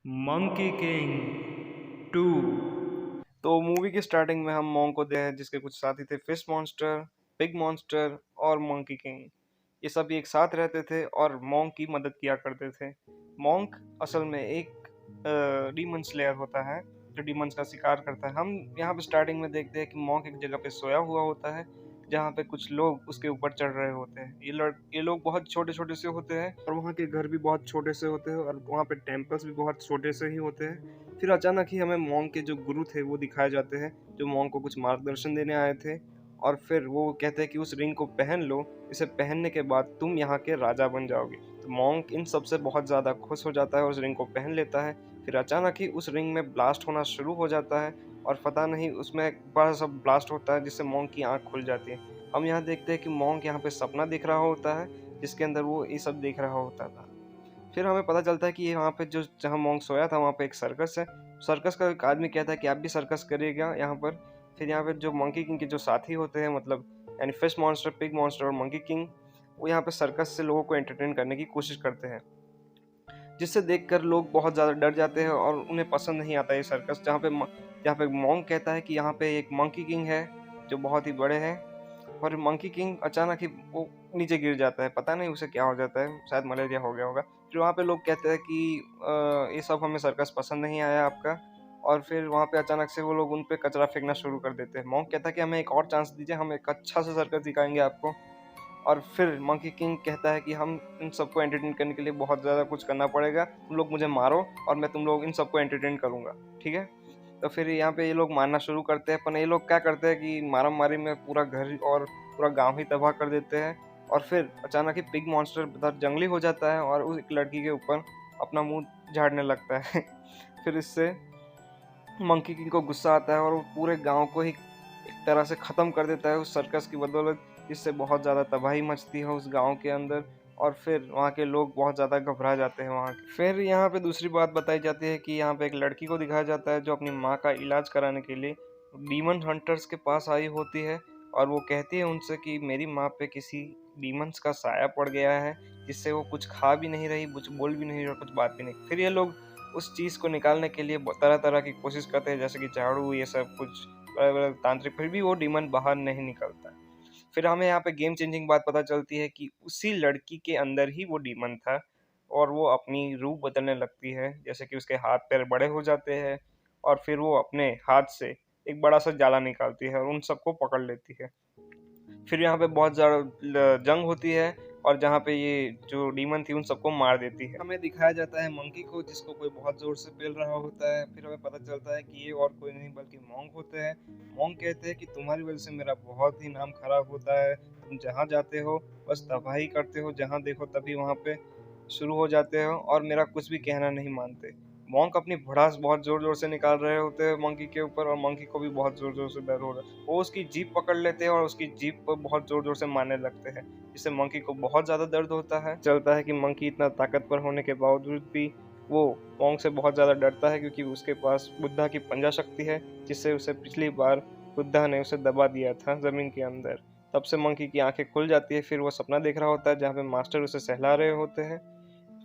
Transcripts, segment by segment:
Monkey king 2। तो movie की starting में हम मोंग को देखते हैं जिसके कुछ साथी थे, फिश मॉन्स्टर, पिग मॉन्स्टर और मंकी किंग। ये सब एक साथ रहते थे और मोंग की मदद किया करते थे। मोंग असल में एक डीमन स्लेयर होता है जो डीमंस का शिकार करता है। हम यहाँ पे स्टार्टिंग में देखते हैं कि मोंग एक जगह पे सोया हुआ होता है जहाँ पे कुछ लोग उसके ऊपर चढ़ रहे होते हैं। ये लोग बहुत छोटे छोटे से होते हैं और वहाँ के घर भी बहुत छोटे से होते हैं और वहाँ पे टेम्पल्स भी बहुत छोटे से ही होते हैं। फिर अचानक ही हमें मोंग के जो गुरु थे वो दिखाए जाते हैं जो मोंग को कुछ मार्गदर्शन देने आए थे। और फिर वो कहते हैं कि उस रिंग को पहन लो, इसे पहनने के बाद तुम यहाँ के राजा बन जाओगे। तो मोंग इन सब से बहुत ज़्यादा खुश हो जाता है और उस रिंग को पहन लेता है। फिर अचानक ही उस रिंग में ब्लास्ट होना शुरू हो जाता है और पता नहीं उसमें एक बड़ा सा ब्लास्ट होता है जिससे मोंग की आंख खुल जाती है। हम यहाँ देखते हैं कि मोंग यहाँ पे सपना देख रहा होता है जिसके अंदर वो ये सब देख रहा होता था। फिर हमें पता चलता है कि ये वहाँ पे जो जहाँ मोंग सोया था वहाँ पे एक सर्कस है। सर्कस का एक आदमी कहता है कि आप भी सर्कस करिएगा यहाँ पर। फिर यहाँ पे जो मंकी किंग के जो साथी होते हैं, मतलब यानी फिश मॉन्स्टर, पिग मॉन्स्टर और मंकी किंग, वो यहाँ पे सर्कस से लोगों को एंटरटेन करने की कोशिश करते हैं, जिससे देखकर लोग बहुत ज़्यादा डर जाते हैं और उन्हें पसंद नहीं आता ये सर्कस। जहाँ पे मोंग कहता है कि यहाँ पे एक मंकी किंग है जो बहुत ही बड़े हैं। और मंकी किंग अचानक ही वो नीचे गिर जाता है, पता नहीं उसे क्या हो जाता है, शायद मलेरिया हो गया होगा। फिर वहाँ पे लोग कहते हैं कि ये सब हमें सर्कस पसंद नहीं आया आपका। और फिर वहाँ पे अचानक से वो लोग उन पे कचरा फेंकना शुरू कर देते हैं। मोंग कहता है कि हमें एक और चांस दीजिए, हम एक अच्छा सा सर्कस दिखाएंगे आपको। और फिर मंकी किंग कहता है कि हम इन सबको एंटरटेन करने के लिए बहुत ज़्यादा कुछ करना पड़ेगा, तुम लोग मुझे मारो और मैं तुम लोग इन सबको एंटरटेन करूंगा, ठीक है। तो फिर यहाँ पे ये लोग मारना शुरू करते हैं, पर ये लोग क्या करते हैं कि मारा मारी में पूरा घर और पूरा गांव ही तबाह कर देते हैं। और फिर अचानक ही पिग मॉन्स्टर बहुत जंगली हो जाता है और उस एक लड़की के ऊपर अपना मुंह झाड़ने लगता है। फिर इससे मंकी किंग को गुस्सा आता है और वो पूरे गांव को ही एक तरह से ख़त्म कर देता है उस सर्कस की बदौलत, जिससे बहुत ज़्यादा तबाही मचती है उस गांव के अंदर। और फिर वहाँ के लोग बहुत ज़्यादा घबरा जाते हैं वहाँ के। फिर यहाँ पे दूसरी बात बताई जाती है कि यहाँ पे एक लड़की को दिखाया जाता है जो अपनी माँ का इलाज कराने के लिए डीमन हंटर्स के पास आई होती है। और वो कहती है उनसे कि मेरी माँ पे किसी डीमंस का साया पड़ गया है जिससे वो कुछ खा भी नहीं रही, कुछ बोल भी नहीं रही और कुछ बात भी नहीं। फिर ये लोग उस चीज़ को निकालने के लिए तरह तरह की कोशिश करते हैं, जैसे कि झाड़ू, ये सब कुछ अलग अलग तांत्रिक, फिर भी वो डीमन बाहर नहीं निकलता है। फिर हमें यहाँ पे गेम चेंजिंग बात पता चलती है कि उसी लड़की के अंदर ही वो डीमन था और वो अपनी रूप बदलने लगती है, जैसे कि उसके हाथ पैर बड़े हो जाते हैं और फिर वो अपने हाथ से एक बड़ा सा जाला निकालती है और उन सबको पकड़ लेती है। फिर यहाँ पे बहुत ज़्यादा जंग होती है और जहाँ पे ये जो डीमन थी उन सबको मार देती है। हमें दिखाया जाता है मंकी को जिसको कोई बहुत ज़ोर से पेल रहा होता है। फिर हमें पता चलता है कि ये और कोई नहीं बल्कि मोंग होते हैं। मोंग कहते हैं कि तुम्हारी वजह से मेरा बहुत ही नाम खराब होता है, तुम जहाँ जाते हो बस तबाही करते हो, जहाँ देखो तभी वहाँ पे शुरू हो जाते हो और मेरा कुछ भी कहना नहीं मानते। मोंक अपनी भड़ास बहुत जोर जोर से निकाल रहे होते हैं मंकी के ऊपर और मंकी को भी बहुत जोर जोर से दर्द हो रहा है। वो उसकी जीभ पकड़ लेते हैं और उसकी जीभ पर बहुत जोर जोर से मारने लगते हैं, जिससे मंकी को बहुत ज्यादा दर्द होता है। चलता है कि मंकी इतना ताकतवर होने के बावजूद भी वो मोंक से बहुत ज्यादा डरता है क्योंकि उसके पास बुद्धा की पंजा शक्ति है, जिससे उसे पिछली बार बुद्धा ने उसे दबा दिया था जमीन के अंदर। तब से मंकी की आंखें खुल जाती है। फिर वो सपना देख रहा होता है जहाँ पे मास्टर उसे सहला रहे होते हैं।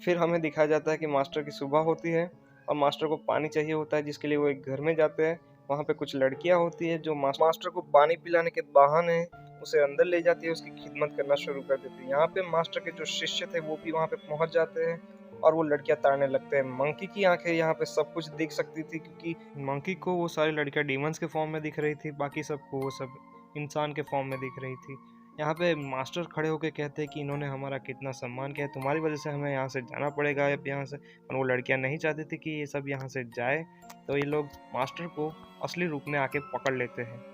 फिर हमें दिखाया जाता है कि मास्टर की सुबह होती है और मास्टर को पानी चाहिए होता है, जिसके लिए वो एक घर में जाते हैं। वहाँ पे कुछ लड़कियाँ होती है जो मास्टर को पानी पिलाने के बहाने उसे अंदर ले जाती है, उसकी खिदमत करना शुरू कर देती है। यहाँ पे मास्टर के जो शिष्य थे वो भी वहाँ पे पहुंच जाते हैं और वो लड़कियां ताड़ने लगते हैं। मंकी की आंखें यहाँ पे सब कुछ देख सकती थी क्योंकि मंकी को वो सारी लड़कियां डीमंस के फॉर्म में दिख रही थी, बाकी सबको वो सब इंसान के फॉर्म में दिख रही थी। यहाँ पे मास्टर खड़े होकर कहते हैं कि इन्होंने हमारा कितना सम्मान किया है, तुम्हारी वजह से हमें यहाँ से जाना पड़ेगा अब यहाँ से। और वो लड़कियाँ नहीं चाहती थी कि ये सब यहाँ से जाए, तो ये लोग मास्टर को असली रूप में आके पकड़ लेते हैं।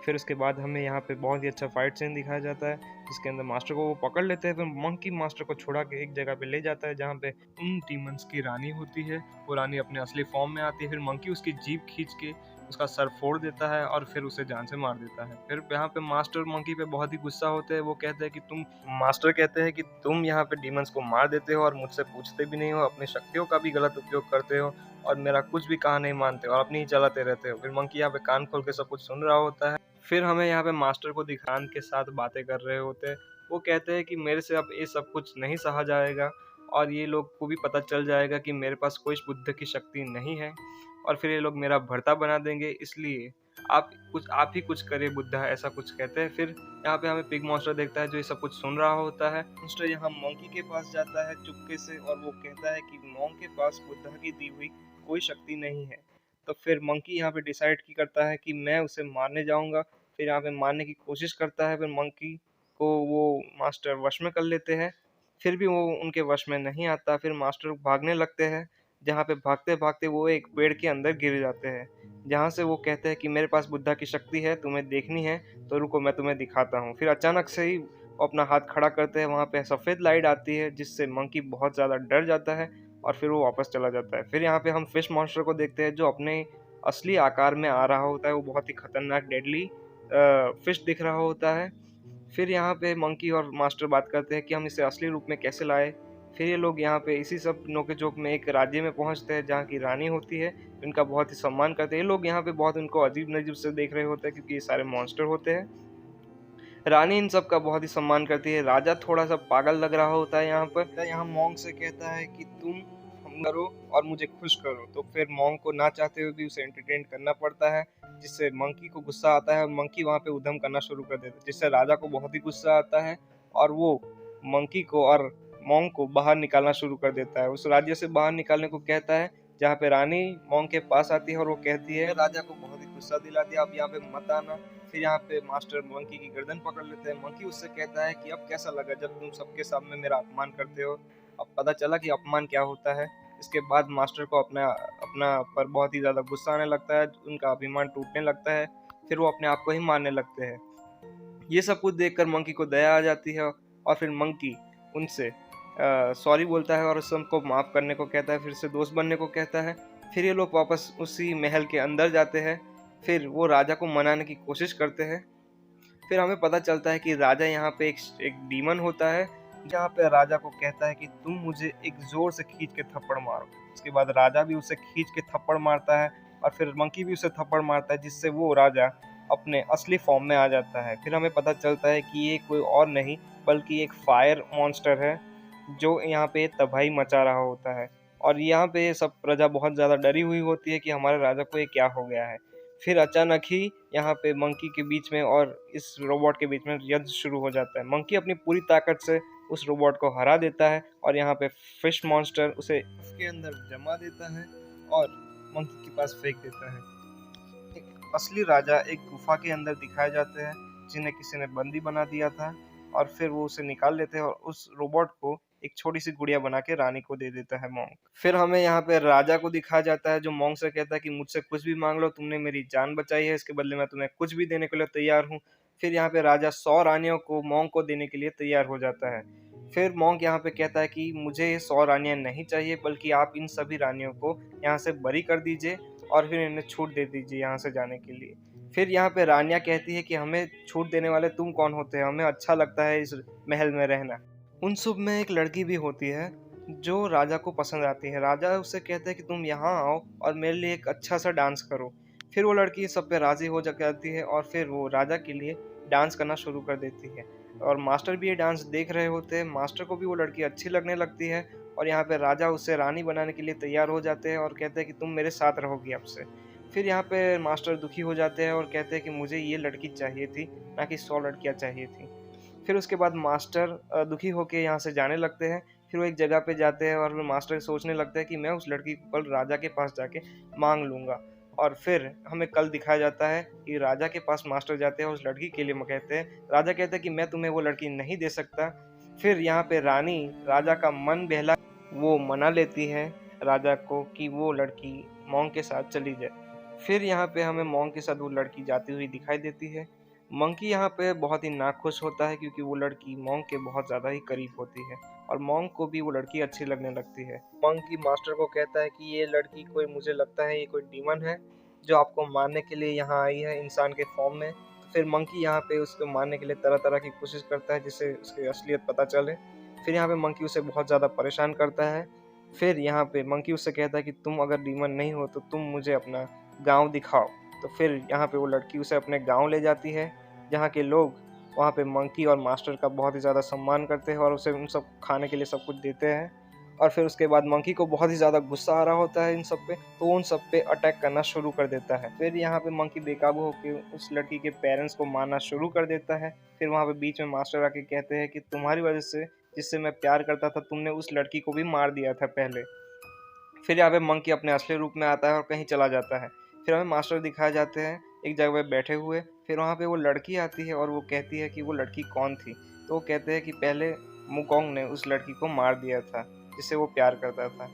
फिर उसके बाद हमें यहाँ पे बहुत ही अच्छा फाइट सीन दिखाया जाता है जिसके अंदर मास्टर को वो पकड़ लेते हैं। फिर मंकी मास्टर को छुड़ा के एक जगह पे ले जाता है जहाँ पे उन डीमंस की रानी होती है। वो रानी अपने असली फॉर्म में आती है। फिर मंकी उसकी जीभ खींच के उसका सर फोड़ देता है और फिर उसे जान से मार देता है। फिर यहाँ पे मास्टर मंकी पे बहुत ही गुस्सा होते हैं। वो कहते हैं कि तुम यहाँ पे डीमंस को मार देते हो और मुझसे पूछते भी नहीं हो, अपनी शक्तियों का भी गलत उपयोग करते हो और मेरा कुछ भी कहा नहीं मानते और अपनी ही चलाते रहते हो। फिर मंकी यहाँ पे कान खोल के सब कुछ सुन रहा होता है। फिर हमें यहाँ पे मास्टर को दिखान के साथ बातें कर रहे होते हैं। वो कहते हैं कि मेरे से अब ये सब कुछ नहीं सहा जाएगा और ये लोग को भी पता चल जाएगा कि मेरे पास कोई बुद्ध की शक्ति नहीं है, और फिर ये लोग मेरा भर्ता बना देंगे, इसलिए आप ही कुछ करे बुद्धा, ऐसा कुछ कहते हैं। फिर यहाँ पे हमें पिग मॉन्स्टर देखता है जो ये सब कुछ सुन रहा होता है। मॉन्स्टर यहाँ मंकी के पास जाता है चुपके से, और वो कहता है कि मॉन्क के पास बुद्धा की दी हुई कोई शक्ति नहीं है। तो फिर मंकी यहाँ पे डिसाइड की करता है कि मैं उसे मारने जाऊंगा। फिर यहाँ पे मारने की कोशिश करता है, फिर मंकी को वो मास्टर वश में कर लेते हैं। फिर भी वो उनके वश में नहीं आता। फिर मास्टर भागने लगते हैं, जहाँ पे भागते भागते वो एक पेड़ के अंदर गिर जाते हैं, जहाँ से वो कहते हैं कि मेरे पास बुद्धा की शक्ति है, तुम्हें देखनी है तो रुको मैं तुम्हें दिखाता हूँ। फिर अचानक से ही वो अपना हाथ खड़ा करते हैं, वहाँ पे सफ़ेद लाइट आती है जिससे मंकी बहुत ज़्यादा डर जाता है और फिर वो वापस चला जाता है। फिर यहाँ पे हम फिश मॉन्स्टर को देखते हैं जो अपने असली आकार में आ रहा होता है। वो बहुत ही खतरनाक डेडली फिश दिख रहा होता है। फिर यहाँ पे मंकी और मास्टर बात करते हैं कि हम इसे असली रूप में कैसे लाए। फिर ये लोग यहाँ पे इसी सब नोक-झोंक में एक राज्य में पहुँचते हैं जहाँ की रानी होती है, इनका बहुत ही सम्मान करते हैं। ये लोग यहाँ पे बहुत इनको अजीब-नजीब से देख रहे होते हैं क्योंकि ये सारे मॉन्स्टर होते हैं। रानी इन सब का बहुत ही सम्मान करती है। राजा थोड़ा-सा पागल लग रहा होता है यहाँ पर। राजा यहाँ मोंक से कहता है कि तुम हम करो और मुझे खुश करो। तो फिर मोंक को ना चाहते हुए भी उसे एंटरटेन करना पड़ता है, जिससे मंकी को गुस्सा आता है और मंकी वहाँ पे उधम करना शुरू कर देता है, जिससे राजा को बहुत ही गुस्सा आता है और वो मंकी को और मोंक को बाहर निकालना शुरू कर देता है। उस राज्य से बाहर निकालने को कहता है, जहाँ पे रानी मोंक के पास आती है और वो कहती है राजा को बहुत ही गुस्सा दिला दिया, अब यहाँ पे मत आना। फिर यहाँ पे मास्टर मंकी की गर्दन पकड़ लेते हैं। मंकी उससे कहता है कि अब कैसा लगा जब तुम सबके सामने मेरा अपमान करते हो। अब पता चला कि अपमान क्या होता है। इसके बाद मास्टर को अपना अपना पर बहुत ही ज़्यादा गुस्सा आने लगता है, उनका अभिमान टूटने लगता है। फिर वो अपने आप को ही मारने लगते हैं। ये सब कुछ देखकर मंकी को दया आ जाती है और फिर मंकी उनसे सॉरी बोलता है और सबको माफ़ करने को कहता है, फिर से दोस्त बनने को कहता है। फिर ये लोग वापस उसी महल के अंदर जाते हैं। फिर वो राजा को मनाने की कोशिश करते हैं। फिर हमें पता चलता है कि राजा यहाँ पे एक डीमन होता है, जहाँ पे राजा को कहता है कि तुम मुझे एक ज़ोर से खींच के थप्पड़ मारो। उसके बाद राजा भी उसे खींच के थप्पड़ मारता है और फिर मंकी भी उसे थप्पड़ मारता है, जिससे वो राजा अपने असली फॉर्म में आ जाता है। फिर हमें पता चलता है कि ये कोई और नहीं बल्कि एक फायर मॉन्स्टर है, जो यहाँ पे तबाही मचा रहा होता है। और यहाँ पे सब प्रजा बहुत ज़्यादा डरी हुई होती है कि हमारे राजा को ये क्या हो गया है। फिर अचानक ही यहाँ पे मंकी के बीच में और इस रोबोट के बीच में युद्ध शुरू हो जाता है। मंकी अपनी पूरी ताकत से उस रोबोट को हरा देता है और यहाँ पे फिश मॉन्स्टर उसे उसके अंदर जमा देता है और मंकी के पास फेंक देता है। एक असली राजा एक गुफा के अंदर दिखाए जाते हैं, जिन्हें किसी ने बंदी बना दिया था, और फिर वो उसे निकाल लेते हैं और उस रोबोट को एक छोटी सी गुड़िया बना के रानी को दे देता है मोंक। फिर हमें यहाँ पे राजा को दिखाया जाता है जो मोंक से कहता है कि मुझसे कुछ भी मांग लो, तुमने मेरी जान बचाई है, इसके बदले मैं तुम्हें कुछ भी देने के लिए तैयार हूँ। फिर यहाँ पे राजा 100 रानियों को मोंक को देने के लिए तैयार हो जाता है। फिर मोंक यहाँ पे कहता है कि मुझे ये 100 रानियां नहीं चाहिए, बल्कि आप इन सभी रानियों को यहाँ से बरी कर दीजिए और फिर इन्हें छूट दे दीजिए यहाँ से जाने के लिए। फिर यहाँ पे रानियां कहती है कि हमें छूट देने वाले तुम कौन होते हैं, हमें अच्छा लगता है इस महल में रहना। उन सब में एक लड़की भी होती है जो राजा को पसंद आती है। राजा उससे कहते हैं कि तुम यहाँ आओ और मेरे लिए एक अच्छा सा डांस करो। फिर वो लड़की सब पे राजी हो जाती है और फिर वो राजा के लिए डांस करना शुरू कर देती है। और मास्टर भी ये डांस देख रहे होते हैं। मास्टर को भी वो लड़की अच्छी लगने लगती है और यहाँ पे राजा उससे रानी बनाने के लिए तैयार हो जाते हैं और कहते हैं कि तुम मेरे साथ रहोगी अब से। फिर यहाँ पे मास्टर दुखी हो जाते हैं और कहते हैं कि मुझे ये लड़की चाहिए थी, ना कि 100 लड़कियाँ चाहिए थी। फिर उसके बाद मास्टर दुखी होके यहाँ से जाने लगते हैं। फिर वो एक जगह पे जाते हैं और मास्टर सोचने लगते हैं कि मैं उस लड़की को कल राजा के पास जाके मांग लूँगा। और फिर हमें कल दिखाया जाता है कि राजा के पास मास्टर जाते हैं उस लड़की के लिए कहते हैं। राजा कहता है कि मैं तुम्हें वो लड़की नहीं दे सकता। फिर यहाँ पे रानी राजा का मन बहला वो मना लेती है राजा को कि वो लड़की मोंक के साथ चली जाए। फिर यहाँ पे हमें मोंक के साथ वो लड़की जाती हुई दिखाई देती है। मंकी यहाँ पे बहुत ही नाखुश होता है क्योंकि वो लड़की मोंक के बहुत ज़्यादा ही करीब होती है और मोंक को भी वो लड़की अच्छी लगने लगती है। मंकी मास्टर को कहता है कि ये लड़की कोई मुझे लगता है ये कोई डीमन है जो आपको मारने के लिए यहाँ आई है इंसान के फॉर्म में। तो फिर मंकी यहाँ पे उसको मारने के लिए तरह तरह की कोशिश करता है जिससे उसकी असलियत पता चले। फिर यहाँ पे मंकी उसे बहुत ज़्यादा परेशान करता है। फिर यहाँ पे मंकी उससे कहता है कि तुम अगर डीमन नहीं हो तो तुम मुझे अपना गाँव दिखाओ। तो फिर यहाँ पे वो लड़की उसे अपने गाँव ले जाती है, जहाँ के लोग वहाँ पे मंकी और मास्टर का बहुत ही ज़्यादा सम्मान करते हैं और उसे उन सब खाने के लिए सब कुछ देते हैं। और फिर उसके बाद मंकी को बहुत ही ज़्यादा गुस्सा आ रहा होता है इन सब पे, तो वो उन सब पे अटैक करना शुरू कर देता है। फिर यहाँ पे मंकी बेकाबू होकर उस लड़की के पेरेंट्स को मारना शुरू कर देता है। फिर वहाँ पे बीच में मास्टर आके कहते हैं कि तुम्हारी वजह से, जिससे मैं प्यार करता था, तुमने उस लड़की को भी मार दिया था पहले। फिर यहाँ पे मंकी अपने असली रूप में आता है और कहीं चला जाता है। फिर हमें मास्टर दिखाए जाते हैं एक जगह पे बैठे हुए। फिर वहाँ पे वो लड़की आती है और वो कहती है कि वो लड़की कौन थी। तो वो कहते हैं कि पहले मुकोंग ने उस लड़की को मार दिया था जिससे वो प्यार करता था।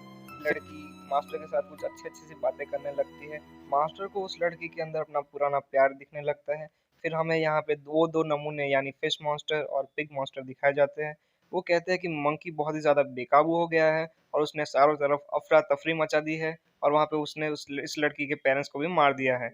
लड़की मास्टर के साथ कुछ अच्छी अच्छी सी बातें करने लगती है। मास्टर को उस लड़की के अंदर अपना पुराना प्यार दिखने लगता है। फिर हमें यहाँ पे दो नमूने यानी फिश मॉन्स्टर और पिग मॉन्स्टर दिखाए जाते हैं। वो कहते हैं कि मंकी बहुत ही ज़्यादा बेकाबू हो गया है और उसने चारों तरफ अफरा तफरी मचा दी है और वहाँ पे उसने इस लड़की के पेरेंट्स को भी मार दिया है।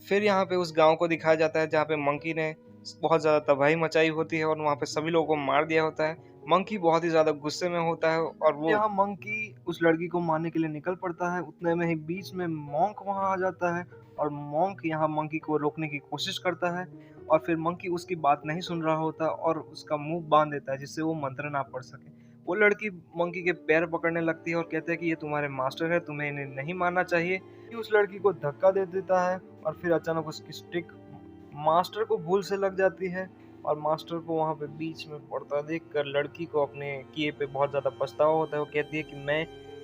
फिर यहाँ पे उस गांव को दिखाया जाता है जहाँ पे मंकी ने बहुत ज़्यादा तबाही मचाई होती है और वहाँ पे सभी लोगों को मार दिया होता है। मंकी बहुत ही ज़्यादा गुस्से में होता है और वो यहाँ मंकी उस लड़की को मारने के लिए निकल पड़ता है। उतने में ही बीच में मॉन्क वहाँ आ जाता है और मॉन्क यहाँ मंकी को रोकने की कोशिश करता है और फिर मंकी उसकी बात नहीं सुन रहा होता और उसका मुंह बांध देता है जिससे वो मंत्र ना पढ़ सके। वो लड़की मंकी के पैर पकड़ने लगती है और कहते हैं कि ये तुम्हारे मास्टर है, तुम्हें इन्हें नहीं मारना चाहिए। उस लड़की को धक्का दे देता है और फिर अचानक उसकी स्टिक मास्टर को भूल से लग जाती है और मास्टर को वहाँ पे बीच में पड़ता देखकर लड़की को अपने किए पे बहुत ज़्यादा पछतावा होता है। वो कहती है कि मैं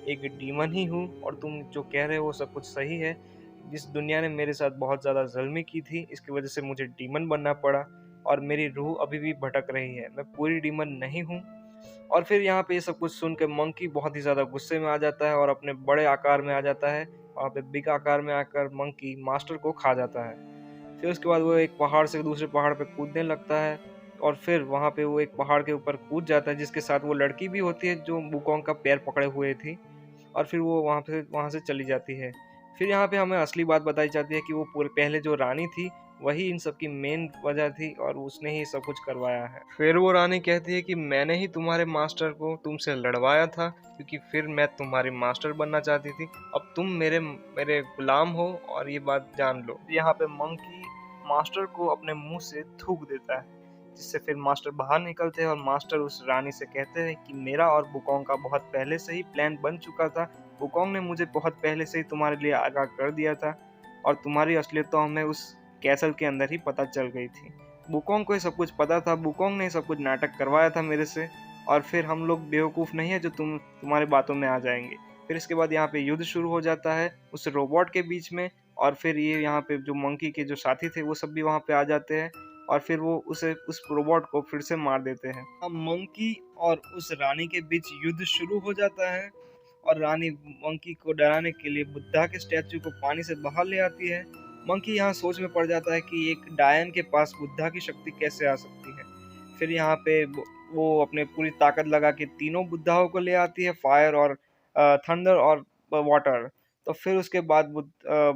एक डीमन ही हूँ और तुम जो कह रहे हो वो सब कुछ सही है। जिस दुनिया ने मेरे साथ बहुत ज़्यादा जुल्मी की थी, इसकी वजह से मुझे डीमन बनना पड़ा और मेरी रूह अभी भी भटक रही है, मैं पूरी डीमन नहीं हूँ। और फिर यहाँ पे ये सब कुछ सुन के मंकी बहुत ही ज़्यादा गुस्से में आ जाता है और अपने बड़े आकार में आ जाता है। वहाँ पे बिग आकार में आकर मंकी मास्टर को खा जाता है। फिर उसके बाद वो एक पहाड़ से दूसरे पहाड़ पे कूदने लगता है और फिर वहाँ पे वो एक पहाड़ के ऊपर कूद जाता है जिसके साथ वो लड़की भी होती है जो वुकोंग का पैर पकड़े हुए थी और फिर वो वहाँ से चली जाती है। फिर यहाँ पे हमें असली बात बताई जाती है कि वो पूरे पहले जो रानी थी वही इन सब की मेन वजह थी और उसने ही सब कुछ करवाया है। फिर वो रानी कहती है कि मैंने ही तुम्हारे मास्टर को तुमसे लड़वाया था क्योंकि फिर मैं तुम्हारी मास्टर बनना चाहती थी। अब तुम मेरे मेरे गुलाम हो और ये बात जान लो। यहाँ पे मंकी मास्टर को अपने मुंह से थूक देता है जिससे फिर मास्टर बाहर निकलते हैं और मास्टर उस रानी से कहते हैं कि मेरा और वुकोंग का बहुत पहले से ही प्लान बन चुका था। वुकोंग ने मुझे बहुत पहले से ही तुम्हारे लिए आगाह कर दिया था और तुम्हारी असलियत तो हमें उस कैसल के अंदर ही पता चल गई थी। वुकोंग को ये सब कुछ पता था, वुकोंग ने सब कुछ नाटक करवाया था मेरे से और फिर हम लोग बेवकूफ़ नहीं है जो तुम्हारी बातों में आ जाएंगे। फिर इसके बाद यहाँ पे युद्ध शुरू हो जाता है उस रोबोट के बीच में और फिर ये यहाँ पे जो मंकी के जो साथी थे वो सब भी वहाँ पे आ जाते हैं और फिर वो उस रोबोट को फिर से मार देते हैं। अब मंकी और उस रानी के बीच युद्ध शुरू हो जाता है और रानी मंकी को डराने के लिए बुद्धा के स्टैचू को पानी से बाहर ले आती है। मंकी यहाँ सोच में पड़ जाता है कि एक डायन के पास बुद्धा की शक्ति कैसे आ सकती है। फिर यहाँ पे वो अपने पूरी ताकत लगा के तीनों बुद्धाओं को ले आती है, फायर और थंडर और वाटर। तो फिर उसके बाद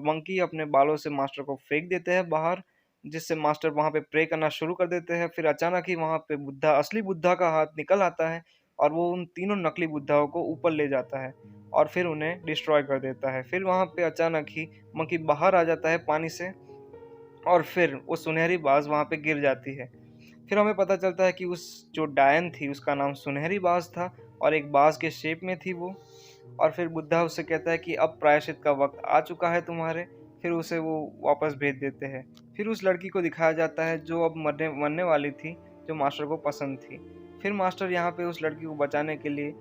मंकी अपने बालों से मास्टर को फेंक देते हैं बाहर जिससे मास्टर वहाँ पे प्रे करना शुरू कर देते हैं। फिर अचानक ही वहाँ पे बुद्धा, असली बुद्धा का हाथ निकल आता है और वो उन तीनों नकली बुद्धाओं को ऊपर ले जाता है और फिर उन्हें डिस्ट्रॉय कर देता है। फिर वहाँ पे अचानक ही मंकी बाहर आ जाता है पानी से और फिर वो सुनहरी बाज वहाँ पे गिर जाती है। फिर हमें पता चलता है कि उस जो डायन थी उसका नाम सुनहरी बाज था और एक बाज के शेप में थी वो। और फिर बुद्धा उससे कहता है कि अब प्रायश्चित का वक्त आ चुका है तुम्हारे। फिर उसे वो वापस भेज देते हैं। फिर उस लड़की को दिखाया जाता है जो अब मरने वाली थी, जो मास्टर को पसंद थी। फिर मास्टर यहाँ पे उस लड़की को बचाने के लिए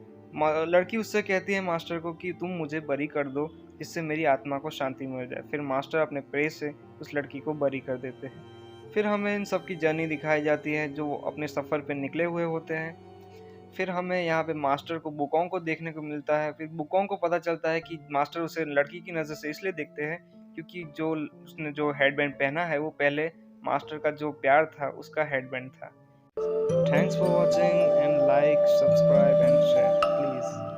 लड़की उससे कहती है मास्टर को कि तुम मुझे बरी कर दो जिससे मेरी आत्मा को शांति मिल जाए। फिर मास्टर अपने प्रेस से उस लड़की को बरी कर देते हैं। फिर हमें इन सब की जर्नी दिखाई जाती है जो अपने सफ़र पे निकले हुए होते हैं। फिर हमें यहाँ पे मास्टर को वुकोंग को देखने को मिलता है। फिर वुकोंग को पता चलता है कि मास्टर उसे लड़की की नज़र से इसलिए देखते हैं क्योंकि जो उसने जो हेडबैंड पहना है वो पहले मास्टर का जो प्यार था उसका हेडबैंड था। Thanks for watching and like, subscribe and share please.